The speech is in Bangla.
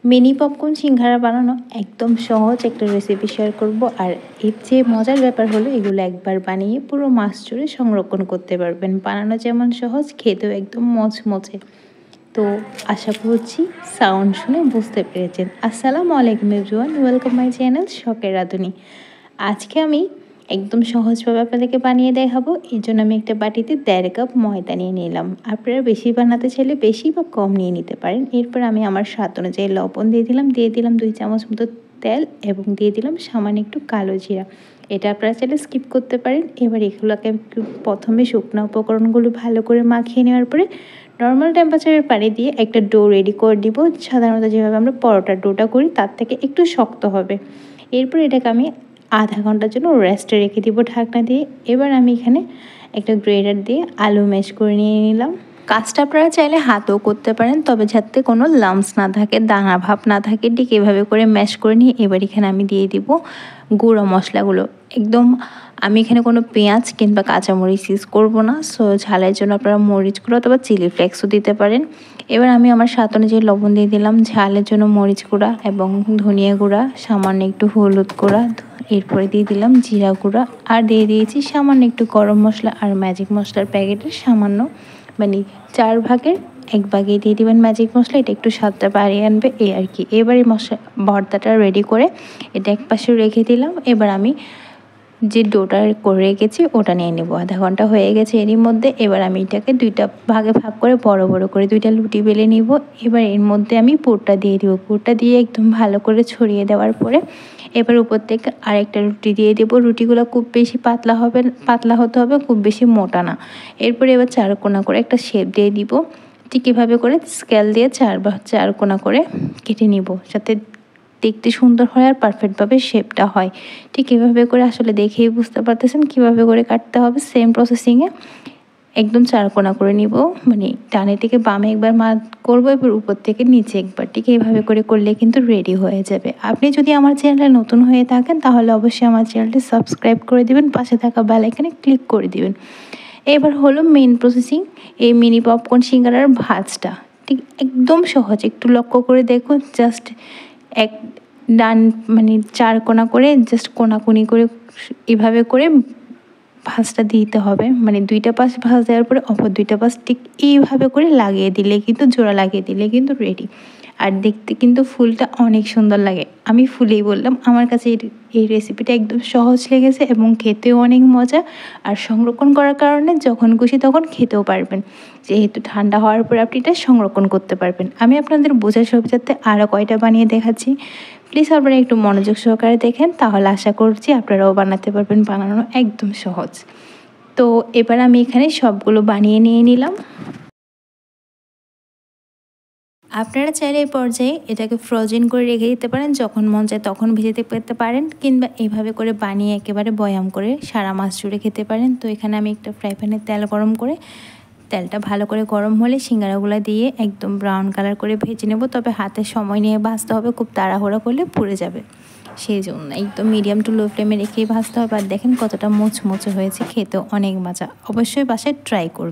মিনি পপকর্ন সিঙ্গারা বানানো একদম সহজ একটা রেসিপি শেয়ার করব। আর এর চেয়ে মজার ব্যাপার হলো এগুলো একবার বানিয়ে পুরো মাস জুড়ে সংরক্ষণ করতে পারবেন। বানানো যেমন সহজ, খেতেও একদম মচমচে। তো আশা করছি সাউন্ড শুনে বুঝতে পেরেছেন। আসসালামু আলাইকুম এভরিওয়ান, ওয়েলকাম মাই চ্যানেল শখের রাঁধুনি। আজকে আমি একদম সহজভাবে আপনাদেরকে বানিয়ে দেখাবো। এর জন্য আমি একটা বাটিতে 1.5 কাপ ময়দা নিয়ে নিলাম। আপনারা বেশি বানাতে চাইলে বেশি বা কম নিয়ে নিতে পারেন। এরপর আমি আমার স্বাদ অনুযায়ী লবণ দিয়ে দিলাম 2 চামচ মতো তেল, এবং দিয়ে দিলাম সামান্য একটু কালো জিরা। এটা আপনারা চাইলে স্কিপ করতে পারেন। এবার এগুলোকে একটু প্রথমে শুকনো উপকরণগুলো ভালো করে মাখিয়ে নেওয়ার পরে নর্মাল টেম্পারেচারের পানি দিয়ে একটা ডো রেডি করে দিব। সাধারণত যেভাবে আমরা পরোটার ডোটা করি তার থেকে একটু শক্ত হবে। এরপর এটাকে আমি আধা ঘন্টার জন্য রেস্টে রেখে দিব ঢাকনা দিয়ে। এবার আমি এখানে একটা গ্রেটার দিয়ে আলু ম্যাশ করে নিয়ে নিলাম। কাজটা আপনারা চাইলে হাতেও করতে পারেন, তবে যাতে কোনো লাম্পস না থাকে, দানা ভাব না থাকে, ঠিক এভাবে করে ম্যাশ করে নিয়ে এবার এখানে আমি দিয়ে দিব গুঁড়ো মশলাগুলো। একদম আমি এখানে কোনো পেঁয়াজ কিংবা কাঁচামরিচ ইউজ করবো না। সো ঝালের জন্য আপনারা মরিচ গুঁড়ো অথবা চিলি ফ্লেক্সও দিতে পারেন। এবার আমি আমার স্বাদ অনুযায়ী লবণ দিয়ে দিলাম, ঝালের জন্য মরিচ গুঁড়া এবং ধনিয়া গুঁড়া, সামান্য একটু হলুদ গুঁড়া, এরপরে দিয়ে দিলাম জিরা গুঁড়া, আর দিয়ে দিয়েছি সামান্য একটু গরম মশলা আর ম্যাজিক মশলার প্যাকেটের সামান্য, মানে 4 ভাগের 1 ভাগে দিয়ে দিবেন ম্যাজিক মশলা। এটা একটু স্বাদটা বাড়িয়ে আনবে, এই আর কি। এবার এই ভর্তাটা রেডি করে এটা এক পাশে রেখে দিলাম। এবার আমি যে ডোটা করে রেখেছি ওটা নিয়ে নেব। আধা ঘন্টা হয়ে গেছে এরই মধ্যে। এবার আমি এটাকে 2টা ভাগে ভাগ করে বড় বড় করে 2টা লুটি বেলে নিব। এবার এর মধ্যে আমি পুরটা দিয়ে দিব। পুরটা দিয়ে একদম ভালো করে ছড়িয়ে দেওয়ার পরে এবার উপর থেকে আরেকটা রুটি দিয়ে দেবো। রুটিগুলো খুব বেশি পাতলা হতে হবে, খুব বেশি মোটা না। এরপরে এবার 4 কোণা করে একটা শেপ দিয়ে দিব। ঠিক এভাবে করে স্কেল দিয়ে 4 কোণা করে কেটে নিব, যাতে দেখতে সুন্দর হয় আর পারফেক্টভাবে শেপটা হয়। ঠিক এভাবে করে আসলে দেখেই বুঝতে পারতেছেন কীভাবে করে কাটতে হবে। সেম প্রসেসিংয়ে একদম 4 কোণা করে নিব, মানে ডানে থেকে বামে একবার মার্ক করব, এবার উপর থেকে নিচে একবার। ঠিক এইভাবে করে করলে কিন্তু রেডি হয়ে যাবে। আপনি যদি আমার চ্যানেলে নতুন হয়ে থাকেন তাহলে অবশ্যই আমার চ্যানেলটি সাবস্ক্রাইব করে দিবেন, পাশে থাকা বেল আইকনে ক্লিক করে দিবেন। এবার হলো মেইন প্রসেসিং, এই মিনি পপকর্ন সিঙ্গারার ভাজটা। ঠিক একদম সহজ, একটু লক্ষ্য করে দেখুন। জাস্ট এক ডান, মানে 4 কোণা করে জাস্ট কোনাকুনি করে এভাবে করে ভাঁজটা দিতে হবে। মানে 2টা পাশ ভাঁজ দেওয়ার পরে অপর 2টা পাশ ঠিক এইভাবে করে লাগিয়ে দিলে কিন্তু, জোড়া লাগিয়ে দিলে কিন্তু রেডি। আর দেখতে কিন্তু ফুলটা অনেক সুন্দর লাগে। আমি ফুলেই বললাম, আমার কাছে এই রেসিপিটা একদম সহজ লেগেছে এবং খেতেও অনেক মজা। আর সংরক্ষণ করার কারণে যখন খুশি তখন খেতেও পারবেন, যেহেতু ঠান্ডা হওয়ার পর আপনি এটা সংরক্ষণ করতে পারবেন। আমি আপনাদের বোঝার সুবিধার্থে আরও কয়টা বানিয়ে দেখাচ্ছি। প্লিজ আপনারা একটু মনোযোগ সহকারে দেখেন, তাহলে আশা করছি আপনারাও বানাতে পারবেন। বানানো একদম সহজ। তো এবার আমি এখানে সবগুলো বানিয়ে নিয়ে নিলাম। আপনারা চাইলে এই পর্যায়ে এটাকে ফ্রোজেন করে রেখে দিতে পারেন, যখন মন চায় তখন ভেজে পেতে পারেন, কিংবা এভাবে করে বানিয়ে একেবারে বয়াম করে সারা মাস জুড়ে খেতে পারেন। তো এখানে আমি একটা ফ্রাই প্যানে তেল গরম করে, তেলটা ভালো করে গরম হলে সিঙ্গারাগুলো দিয়ে একদম ব্রাউন কালার করে ভেজে নেব। তবে হাতে সময় নিয়ে ভাজতে হবে, খুব তাড়াহুড়া করলে পুড়ে যাবে। সেই জন্য একদম মিডিয়াম টু লো ফ্লেমে রেখেই ভাজতে হবে। আর দেখেন কতটা মুচমুচে হয়েছে, খেতেও অনেক মজা। অবশ্যই বাসায় ট্রাই করবেন।